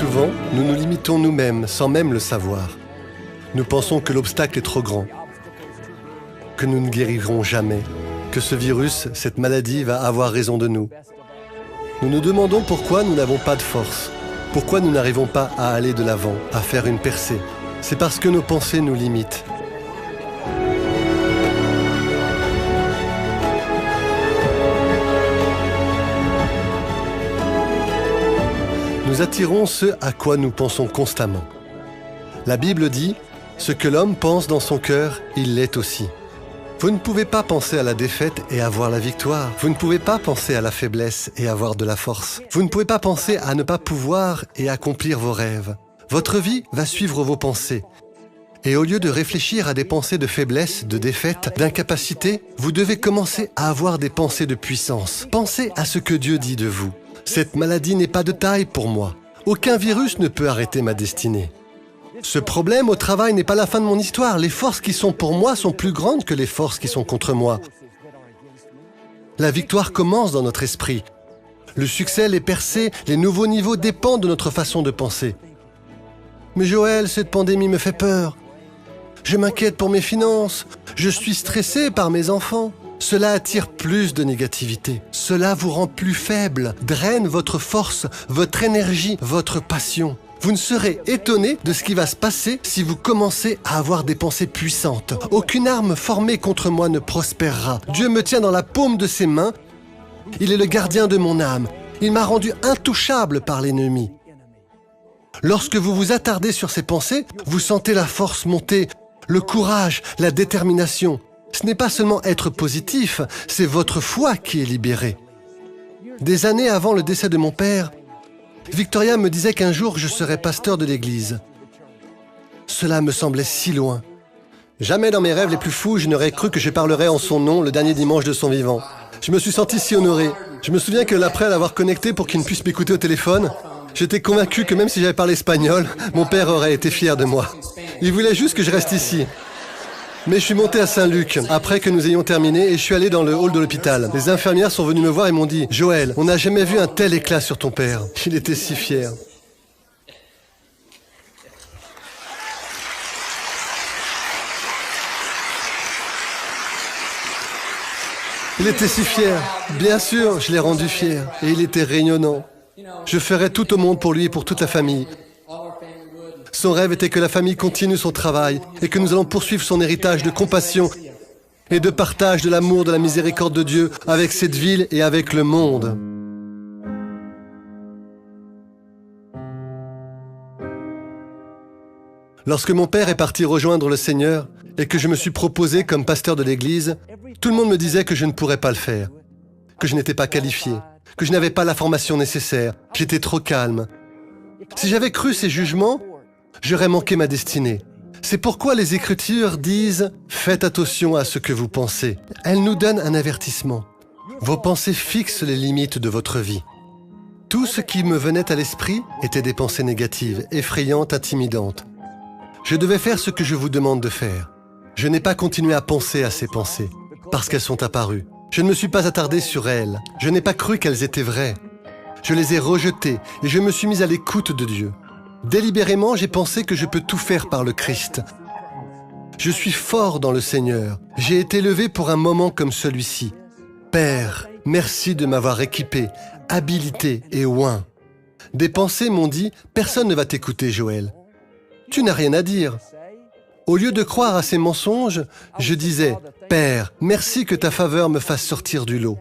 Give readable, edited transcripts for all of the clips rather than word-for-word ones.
souvent, nous nous limitons nous-mêmes sans même le savoir. Nous pensons que l'obstacle est trop grand, que nous ne guérirons jamais, que ce virus, cette maladie va avoir raison de nous. Nous nous demandons pourquoi nous n'avons pas de force, pourquoi nous n'arrivons pas à aller de l'avant, à faire une percée. C'est parce que nos pensées nous limitent. Nous attirons ce à quoi nous pensons constamment. La Bible dit « Ce que l'homme pense dans son cœur, il l'est aussi ». Vous ne pouvez pas penser à la défaite et avoir la victoire. Vous ne pouvez pas penser à la faiblesse et avoir de la force. Vous ne pouvez pas penser à ne pas pouvoir et accomplir vos rêves. Votre vie va suivre vos pensées. Et au lieu de réfléchir à des pensées de faiblesse, de défaite, d'incapacité, vous devez commencer à avoir des pensées de puissance. Pensez à ce que Dieu dit de vous. Cette maladie n'est pas de taille pour moi. Aucun virus ne peut arrêter ma destinée. Ce problème au travail n'est pas la fin de mon histoire. Les forces qui sont pour moi sont plus grandes que les forces qui sont contre moi. La victoire commence dans notre esprit. Le succès, les percées, les nouveaux niveaux dépendent de notre façon de penser. Mais Joël, cette pandémie me fait peur. Je m'inquiète pour mes finances. Je suis stressé par mes enfants. Cela attire plus de négativité. Cela vous rend plus faible, draine votre force, votre énergie, votre passion. Vous ne serez étonné de ce qui va se passer si vous commencez à avoir des pensées puissantes. Aucune arme formée contre moi ne prospérera. Dieu me tient dans la paume de ses mains. Il est le gardien de mon âme. Il m'a rendu intouchable par l'ennemi. Lorsque vous vous attardez sur ces pensées, vous sentez la force monter, le courage, la détermination. Ce n'est pas seulement être positif, c'est votre foi qui est libérée. Des années avant le décès de mon père, Victoria me disait qu'un jour je serais pasteur de l'église. Cela me semblait si loin. Jamais dans mes rêves les plus fous, je n'aurais cru que je parlerais en son nom le dernier dimanche de son vivant. Je me suis senti si honoré. Je me souviens que après l'avoir connecté pour qu'il ne puisse m'écouter au téléphone, j'étais convaincu que même si j'avais parlé espagnol, mon père aurait été fier de moi. Il voulait juste que je reste ici. Mais je suis monté à Saint-Luc après que nous ayons terminé et je suis allé dans le hall de l'hôpital. Les infirmières sont venues me voir et m'ont dit « Joël, on n'a jamais vu un tel éclat sur ton père. » Il était si fier. Il était si fier. Bien sûr, je l'ai rendu fier. Et il était rayonnant. Je ferais tout au monde pour lui et pour toute la famille. Son rêve était que la famille continue son travail et que nous allons poursuivre son héritage de compassion et de partage de l'amour, de la miséricorde de Dieu avec cette ville et avec le monde. Lorsque mon père est parti rejoindre le Seigneur et que je me suis proposé comme pasteur de l'église, tout le monde me disait que je ne pourrais pas le faire, que je n'étais pas qualifié, que je n'avais pas la formation nécessaire, j'étais trop calme. Si j'avais cru ces jugements, j'aurais manqué ma destinée. C'est pourquoi les Écritures disent « Faites attention à ce que vous pensez ». Elles nous donnent un avertissement. Vos pensées fixent les limites de votre vie. Tout ce qui me venait à l'esprit était des pensées négatives, effrayantes, intimidantes. Je devais faire ce que je vous demande de faire. Je n'ai pas continué à penser à ces pensées, parce qu'elles sont apparues. Je ne me suis pas attardé sur elles. Je n'ai pas cru qu'elles étaient vraies. Je les ai rejetées et je me suis mis à l'écoute de Dieu. Délibérément, j'ai pensé que je peux tout faire par le Christ. Je suis fort dans le Seigneur. J'ai été élevé pour un moment comme celui-ci. Père, merci de m'avoir équipé, habilité et oint. Des pensées m'ont dit « Personne ne va t'écouter, Joël. Tu n'as rien à dire. » Au lieu de croire à ces mensonges, je disais « Père, merci que ta faveur me fasse sortir du lot. »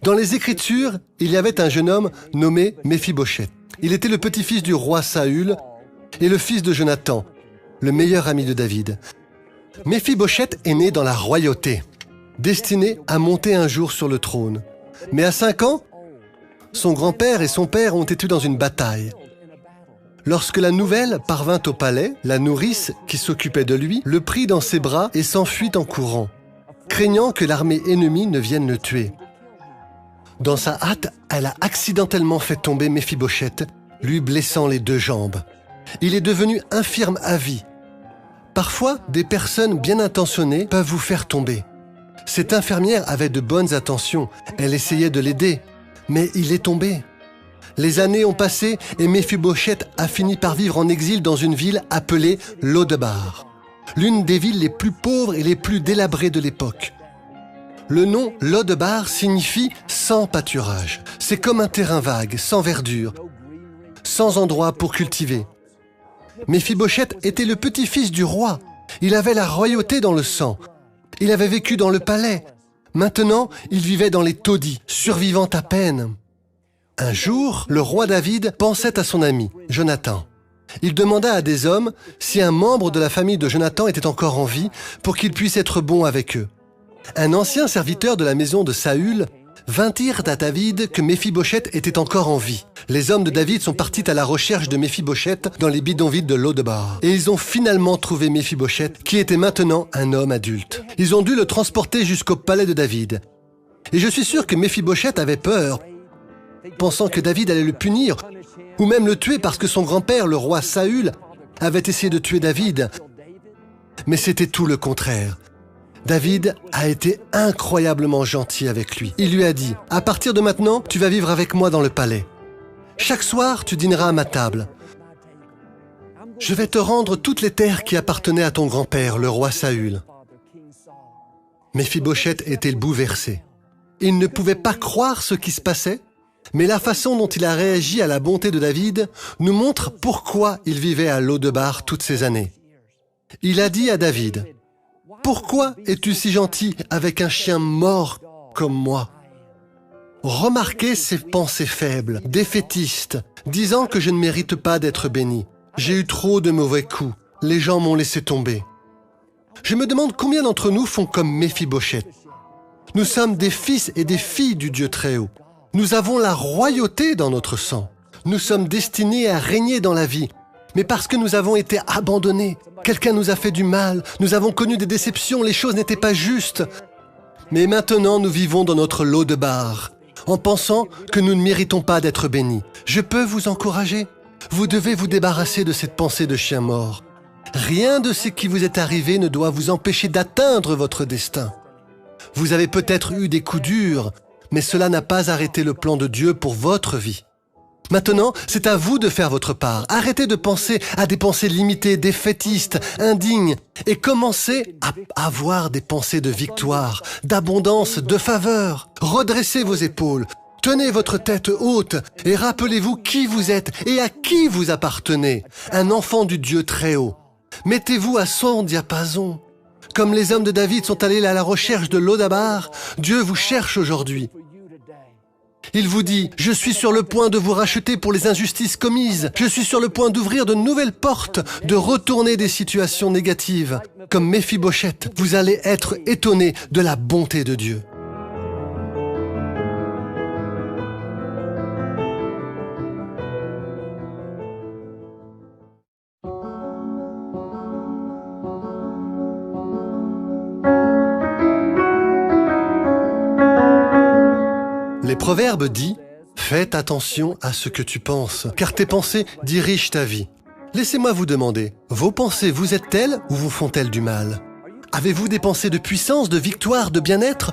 Dans les Écritures, il y avait un jeune homme nommé Méphibosheth. Il était le petit-fils du roi Saül et le fils de Jonathan, le meilleur ami de David. Méphibosheth est né dans la royauté, destiné à monter un jour sur le trône. Mais à 5 ans, son grand-père et son père ont été dans une bataille. Lorsque la nouvelle parvint au palais, la nourrice qui s'occupait de lui le prit dans ses bras et s'enfuit en courant, craignant que l'armée ennemie ne vienne le tuer. Dans sa hâte, elle a accidentellement fait tomber Méphibosheth, lui blessant les 2 jambes. Il est devenu infirme à vie. Parfois, des personnes bien intentionnées peuvent vous faire tomber. Cette infirmière avait de bonnes intentions. Elle essayait de l'aider, mais il est tombé. Les années ont passé et Méphibosheth a fini par vivre en exil dans une ville appelée Lodebar, l'une des villes les plus pauvres et les plus délabrées de l'époque. Le nom Lodebar signifie « sans pâturage ». C'est comme un terrain vague, sans verdure, sans endroit pour cultiver. Méphibosheth était le petit-fils du roi. Il avait la royauté dans le sang. Il avait vécu dans le palais. Maintenant, il vivait dans les taudis, survivant à peine. Un jour, le roi David pensait à son ami, Jonathan. Il demanda à des hommes si un membre de la famille de Jonathan était encore en vie pour qu'il puisse être bon avec eux. Un ancien serviteur de la maison de Saül vint dire à David que Méphibosheth était encore en vie. Les hommes de David sont partis à la recherche de Méphibosheth dans les bidonvilles de Lodebar. Et ils ont finalement trouvé Méphibosheth, qui était maintenant un homme adulte. Ils ont dû le transporter jusqu'au palais de David. Et je suis sûr que Méphibosheth avait peur, pensant que David allait le punir, ou même le tuer parce que son grand-père, le roi Saül, avait essayé de tuer David. Mais c'était tout le contraire. David a été incroyablement gentil avec lui. Il lui a dit « À partir de maintenant, tu vas vivre avec moi dans le palais. Chaque soir, tu dîneras à ma table. Je vais te rendre toutes les terres qui appartenaient à ton grand-père, le roi Saül. » Méphibosheth était bouleversé. Il ne pouvait pas croire ce qui se passait, mais la façon dont il a réagi à la bonté de David nous montre pourquoi il vivait à Lodebar toutes ces années. Il a dit à David « Pourquoi es-tu si gentil avec un chien mort comme moi ?» Remarquez ses pensées faibles, défaitistes, disant que je ne mérite pas d'être béni. J'ai eu trop de mauvais coups. Les gens m'ont laissé tomber. Je me demande combien d'entre nous font comme Méphibosheth. Nous sommes des fils et des filles du Dieu Très-Haut. Nous avons la royauté dans notre sang. Nous sommes destinés à régner dans la vie. Mais parce que nous avons été abandonnés, quelqu'un nous a fait du mal, nous avons connu des déceptions, les choses n'étaient pas justes. Mais maintenant, nous vivons dans notre Lodebar, en pensant que nous ne méritons pas d'être bénis. Je peux vous encourager. Vous devez vous débarrasser de cette pensée de chien mort. Rien de ce qui vous est arrivé ne doit vous empêcher d'atteindre votre destin. Vous avez peut-être eu des coups durs, mais cela n'a pas arrêté le plan de Dieu pour votre vie. Maintenant, c'est à vous de faire votre part. Arrêtez de penser à des pensées limitées, défaitistes, indignes, et commencez à avoir des pensées de victoire, d'abondance, de faveur. Redressez vos épaules, tenez votre tête haute, et rappelez-vous qui vous êtes et à qui vous appartenez, un enfant du Dieu Très-Haut. Mettez-vous à son diapason. Comme les hommes de David sont allés à la recherche de Lodebar, Dieu vous cherche aujourd'hui. Il vous dit, je suis sur le point de vous racheter pour les injustices commises. Je suis sur le point d'ouvrir de nouvelles portes, de retourner des situations négatives. Comme Méphibosheth, vous allez être étonnés de la bonté de Dieu. Les Proverbes disent « Faites attention à ce que tu penses, car tes pensées dirigent ta vie. » Laissez-moi vous demander, vos pensées vous aident-elles ou vous font-elles du mal? Avez-vous des pensées de puissance, de victoire, de bien-être?